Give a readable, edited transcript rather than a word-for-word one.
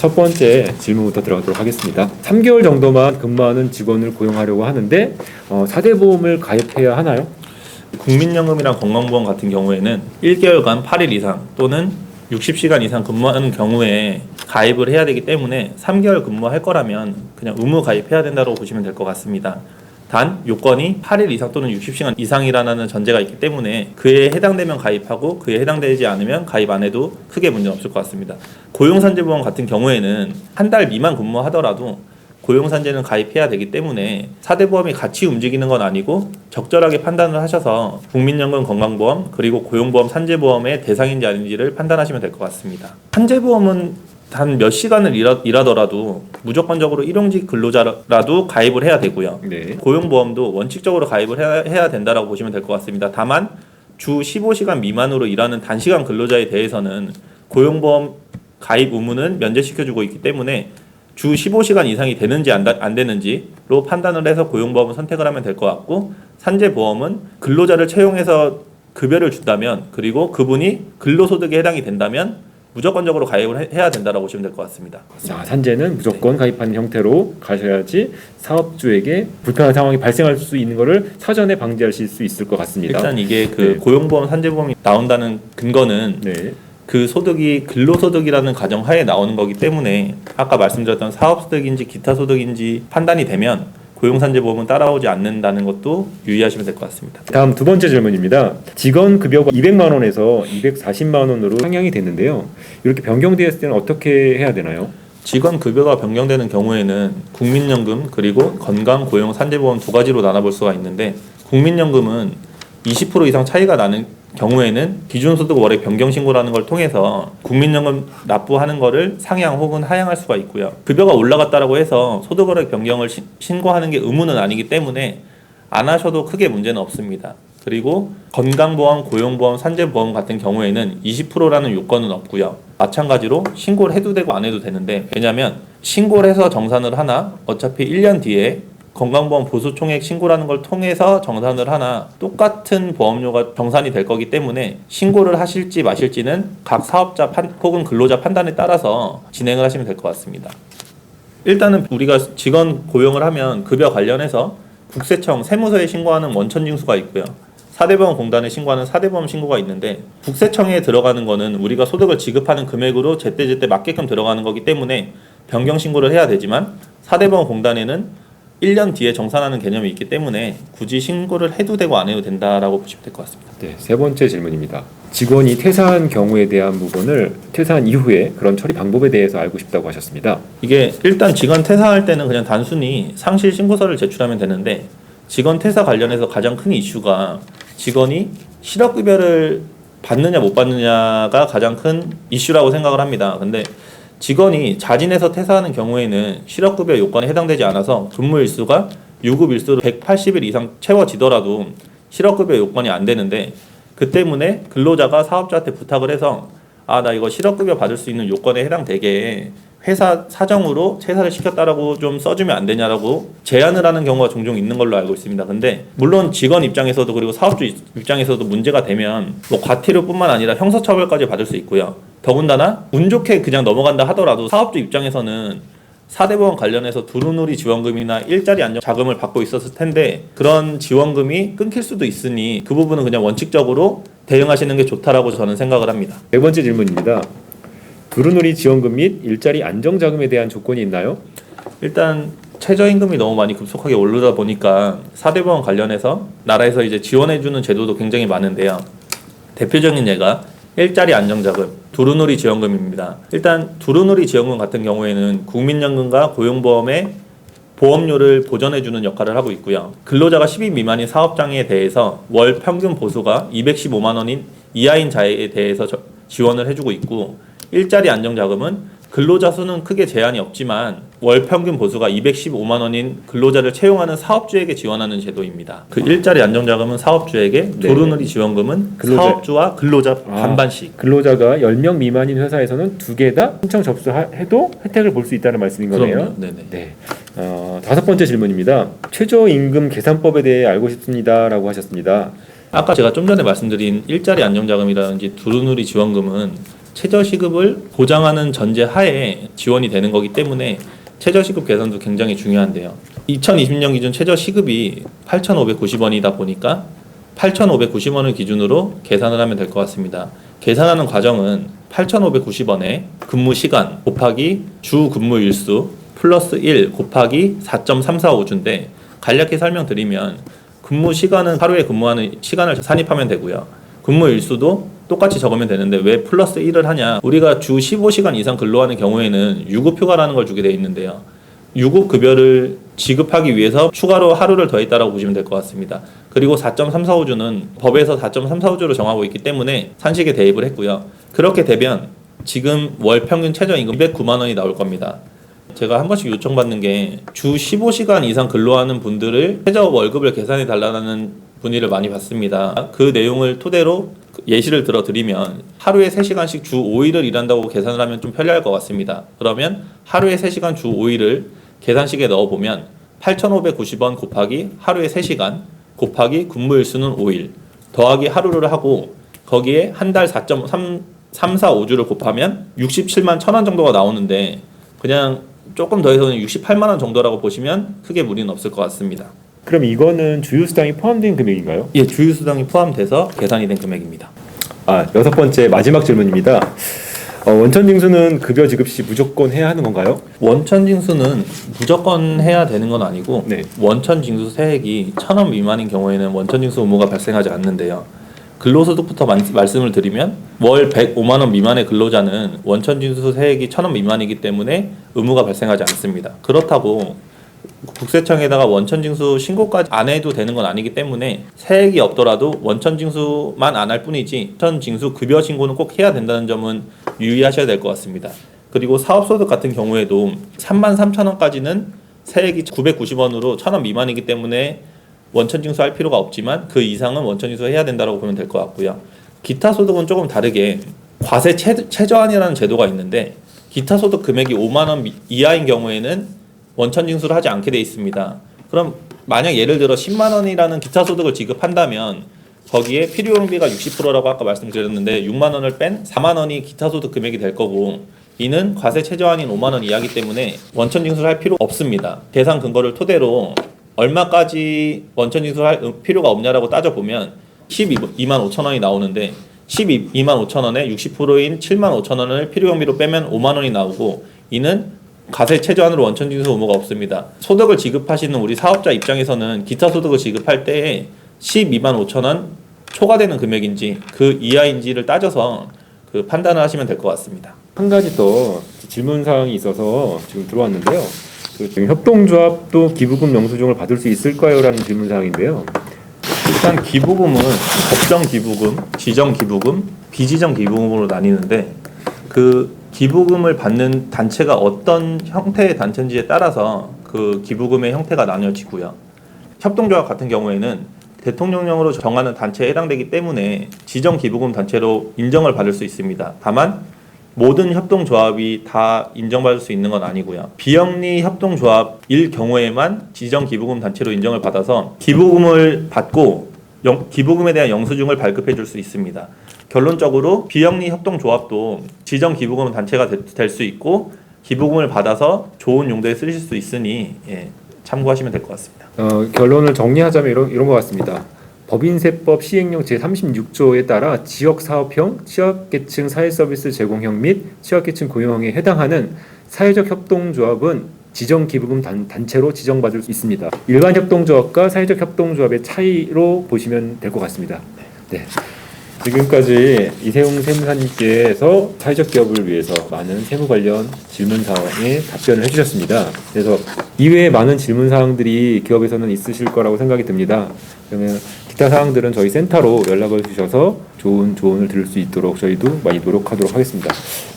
첫 번째 질문부터 들어가도록 하겠습니다. 3개월 정도만 근무하는 직원을 고용하려고 하는데 4대 보험을 가입해야 하나요? 국민연금이랑 건강보험 같은 경우에는 1개월간 8일 이상 또는 60시간 이상 근무하는 경우에 가입을 해야 되기 때문에 3개월 근무할 거라면 그냥 의무 가입해야 된다고 보시면 될 것 같습니다. 단 요건이 8일 이상 또는 60시간 이상이라는 전제가 있기 때문에 그에 해당되면 가입하고 그에 해당되지 않으면 가입 안 해도 크게 문제는 없을 것 같습니다. 고용산재보험 같은 경우에는 한 달 미만 근무하더라도 고용산재는 가입해야 되기 때문에 4대 보험이 같이 움직이는 건 아니고 적절하게 판단을 하셔서 국민연금 건강보험 그리고 고용보험 산재보험의 대상인지 아닌지를 판단하시면 될 것 같습니다. 산재보험은 단 몇 시간을 일하더라도 무조건적으로 일용직 근로자라도 가입을 해야 되고요. 네. 고용보험도 원칙적으로 가입을 해야 된다라고 보시면 될 것 같습니다. 다만 주 15시간 미만으로 일하는 단시간 근로자에 대해서는 고용보험 가입 의무는 면제시켜주고 있기 때문에 주 15시간 이상이 되는지 안 되는지로 판단을 해서 고용보험을 선택을 하면 될 것 같고, 산재보험은 근로자를 채용해서 급여를 준다면 그리고 그분이 근로소득에 해당이 된다면 무조건적으로 가입을 해야 된다고 보시면 될 것 같습니다. 자, 산재는 무조건 가입하는 형태로 가셔야지 사업주에게 불편한 상황이 발생할 수 있는 것을 사전에 방지하실 수 있을 것 같습니다. 일단 이게 네. 고용보험, 산재보험이 나온다는 근거는 네. 그 소득이 근로소득이라는 가정하에 나오는 거기 때문에 아까 말씀드렸던 사업소득인지 기타 소득인지 판단이 되면 고용산재보험은 따라오지 않는다는 것도 유의하시면 될 것 같습니다. 다음 두 번째 질문입니다. 직원 급여가 200만 원에서 240만 원으로 상향이 됐는데요. 이렇게 변경되었을 때는 어떻게 해야 되나요? 직원 급여가 변경되는 경우에는 국민연금 그리고 건강, 고용, 산재보험 두 가지로 나눠볼 수가 있는데, 국민연금은 20% 이상 차이가 나는 경우에는 기준소득 월액 변경신고라는 걸 통해서 국민연금 납부하는 거를 상향 혹은 하향할 수가 있고요. 급여가 올라갔다라고 해서 소득월액 변경을 신고하는 게 의무는 아니기 때문에 안 하셔도 크게 문제는 없습니다. 그리고 건강보험, 고용보험, 산재보험 같은 경우에는 20%라는 요건은 없고요. 마찬가지로 신고를 해도 되고 안 해도 되는데, 왜냐하면 신고를 해서 정산을 하나 어차피 1년 뒤에 건강보험 보수총액 신고라는 걸 통해서 정산을 하나 똑같은 보험료가 정산이 될 거기 때문에 신고를 하실지 마실지는 각 사업자 혹은 근로자 판단에 따라서 진행을 하시면 될 것 같습니다. 일단은 우리가 직원 고용을 하면 급여 관련해서 국세청 세무서에 신고하는 원천징수가 있고요. 4대보험 공단에 신고하는 4대보험 신고가 있는데, 국세청에 들어가는 거는 우리가 소득을 지급하는 금액으로 제때제때 맞게끔 들어가는 거기 때문에 변경 신고를 해야 되지만, 4대보험 공단에는 1년 뒤에 정산하는 개념이 있기 때문에 굳이 신고를 해도 되고 안 해도 된다라고 보시면 될 것 같습니다. 네, 세 번째 질문입니다. 직원이 퇴사한 경우에 대한 부분을 퇴사한 이후에 그런 처리 방법에 대해서 알고 싶다고 하셨습니다. 이게 일단 직원 퇴사할 때는 그냥 단순히 상실 신고서를 제출하면 되는데, 직원 퇴사 관련해서 가장 큰 이슈가 직원이 실업급여를 받느냐 못 받느냐가 가장 큰 이슈라고 생각을 합니다. 근데 직원이 자진해서 퇴사하는 경우에는 실업급여 요건에 해당되지 않아서 근무 일수가 유급 일수로 180일 이상 채워지더라도 실업급여 요건이 안 되는데, 그 때문에 근로자가 사업자한테 부탁을 해서 나 이거 실업급여 받을 수 있는 요건에 해당되게 회사 사정으로 퇴사를 시켰다라고 좀 써주면 안 되냐라고 제안을 하는 경우가 종종 있는 걸로 알고 있습니다. 근데 물론 직원 입장에서도 그리고 사업주 입장에서도 문제가 되면 과태료뿐만 아니라 형사처벌까지 받을 수 있고요. 더군다나 운 좋게 그냥 넘어간다 하더라도 사업주 입장에서는 4대보험 관련해서 두루누리 지원금이나 일자리 안정 자금을 받고 있었을 텐데 그런 지원금이 끊길 수도 있으니 그 부분은 그냥 원칙적으로 대응하시는 게 좋다라고 저는 생각을 합니다. 네 번째 질문입니다. 두루누리 지원금 및 일자리 안정자금에 대한 조건이 있나요? 일단 최저임금이 너무 많이 급속하게 오르다 보니까 4대보험 관련해서 나라에서 이제 지원해주는 제도도 굉장히 많은데요. 대표적인 예가 일자리 안정자금, 두루누리 지원금입니다. 일단 두루누리 지원금 같은 경우에는 국민연금과 고용보험의 보험료를 보전해주는 역할을 하고 있고요. 근로자가 10인 미만인 사업장에 대해서 월 평균 보수가 215만 원인 이하인 자에 대해서 지원을 해주고 있고, 일자리 안정자금은 근로자 수는 크게 제한이 없지만 월 평균 보수가 215만 원인 근로자를 채용하는 사업주에게 지원하는 제도입니다. 그 일자리 안정자금은 사업주에게, 두루누리 지원금은 사업주와 근로자 반반씩. 근로자가 10명 미만인 회사에서는 두 개 다 신청 접수해도 혜택을 볼 수 있다는 말씀인 거네요. 그럼요. 네네. 네. 다섯 번째 질문입니다. 최저임금 계산법에 대해 알고 싶습니다라고 하셨습니다. 아까 제가 좀 전에 말씀드린 일자리 안정자금이라든지 두루누리 지원금은 최저시급을 보장하는 전제 하에 지원이 되는 거기 때문에 최저시급 계산도 굉장히 중요한데요. 2020년 기준 최저시급이 8,590원이다 보니까 8,590원을 기준으로 계산을 하면 될 것 같습니다. 계산하는 과정은 8,590원에 근무 시간 곱하기 주 근무 일수 플러스 1 곱하기 4.345주인데 간략히 설명드리면 근무 시간은 하루에 근무하는 시간을 산입하면 되고요. 근무 일수도 똑같이 적으면 되는데 왜 플러스 1을 하냐? 우리가 주 15시간 이상 근로하는 경우에는 유급휴가라는 걸 주게 돼 있는데요. 유급급여를 지급하기 위해서 추가로 하루를 더했다라고 보시면 될 것 같습니다. 그리고 4.345주는 법에서 4.345주로 정하고 있기 때문에 산식에 대입을 했고요. 그렇게 되면 지금 월 평균 최저임금 209만 원이 나올 겁니다. 제가 한 번씩 요청받는 게 주 15시간 이상 근로하는 분들을 최저 월급을 계산해 달라는 문의를 많이 받습니다. 그 내용을 토대로 예시를 들어드리면 하루에 3시간씩 주 5일을 일한다고 계산을 하면 좀 편리할 것 같습니다. 그러면 하루에 3시간 주 5일을 계산식에 넣어보면 8,590원 곱하기 하루에 3시간 곱하기 근무일수는 5일 더하기 하루를 하고 거기에 한 달 4.345주를 곱하면 67만 1,000원 정도가 나오는데 그냥 조금 더해서는 68만 원 정도라고 보시면 크게 무리는 없을 것 같습니다. 그럼 이거는 주휴수당이 포함된 금액인가요? 예, 주휴수당이 포함돼서 계산이 된 금액입니다. 여섯 번째 마지막 질문입니다. 원천징수는 급여 지급 시 무조건 해야 하는 건가요? 원천징수는 무조건 해야 되는 건 아니고 네. 원천징수 세액이 1,000원 미만인 경우에는 원천징수 의무가 발생하지 않는데요. 근로소득부터 말씀을 드리면 월 105만 원 미만의 근로자는 원천징수 세액이 1,000원 미만이기 때문에 의무가 발생하지 않습니다. 그렇다고 국세청에다가 원천징수 신고까지 안 해도 되는 건 아니기 때문에 세액이 없더라도 원천징수만 안 할 뿐이지 원천징수 급여 신고는 꼭 해야 된다는 점은 유의하셔야 될 것 같습니다. 그리고 사업소득 같은 경우에도 33,000원까지는 세액이 990원으로 1,000원 미만이기 때문에 원천징수 할 필요가 없지만 그 이상은 원천징수 해야 된다고 보면 될 것 같고요. 기타 소득은 조금 다르게 과세 최저한이라는 제도가 있는데 기타 소득 금액이 5만 원 이하인 경우에는 원천징수를 하지 않게 돼 있습니다. 그럼 만약 예를 들어 10만 원이라는 기타 소득을 지급한다면 거기에 필요용비가 60%라고 아까 말씀드렸는데 6만 원을 뺀 4만 원이 기타 소득 금액이 될 거고 이는 과세 최저한인 5만 원 이하이기 때문에 원천징수를 할 필요 없습니다. 계산 근거를 토대로 얼마까지 원천징수를 할 필요가 없냐라고 따져보면 12만 5천 원이 나오는데 12만 5천 원에 60%인 7만 5천 원을 필요용비로 빼면 5만 원이 나오고 이는 과세 최저한으로 원천징수 의무가 없습니다. 소득을 지급하시는 우리 사업자 입장에서는 기타 소득을 지급할 때에 12만 5천 원 초과되는 금액인지 그 이하인지를 따져서 그 판단을 하시면 될 것 같습니다. 한 가지 더 질문 사항이 있어서 지금 들어왔는데요. 지금 협동조합도 기부금 영수증을 받을 수 있을까요? 라는 질문 사항인데요. 일단 기부금은 법정 기부금, 지정 기부금, 비지정 기부금으로 나뉘는데 그 기부금을 받는 단체가 어떤 형태의 단체인지에 따라서 그 기부금의 형태가 나뉘어지고요. 협동조합 같은 경우에는 대통령령으로 정하는 단체에 해당되기 때문에 지정 기부금 단체로 인정을 받을 수 있습니다. 다만 모든 협동조합이 다 인정받을 수 있는 건 아니고요. 비영리 협동조합일 경우에만 지정 기부금 단체로 인정을 받아서 기부금을 받고 기부금에 대한 영수증을 발급해 줄 수 있습니다. 결론적으로 비영리 협동조합도 지정 기부금 단체가 될 수 있고 기부금을 받아서 좋은 용도에 쓰실 수 있으니 참고하시면 될 것 같습니다. 결론을 정리하자면 이런 것 같습니다. 법인세법 시행령 제36조에 따라 지역사업형, 취약계층 사회서비스 제공형 및 취약계층 고용형에 해당하는 사회적 협동조합은 지정기부금 단체로 지정받을 수 있습니다. 일반 협동조합과 사회적 협동조합의 차이로 보시면 될 것 같습니다. 네. 지금까지 이세웅 세무사님께서 사회적 기업을 위해서 많은 세무 관련 질문 사항에 답변을 해주셨습니다. 그래서 이외에 많은 질문 사항들이 기업에서는 있으실 거라고 생각이 듭니다. 그러면 기타 사항들은 저희 센터로 연락을 주셔서 좋은 조언을 들을 수 있도록 저희도 많이 노력하도록 하겠습니다.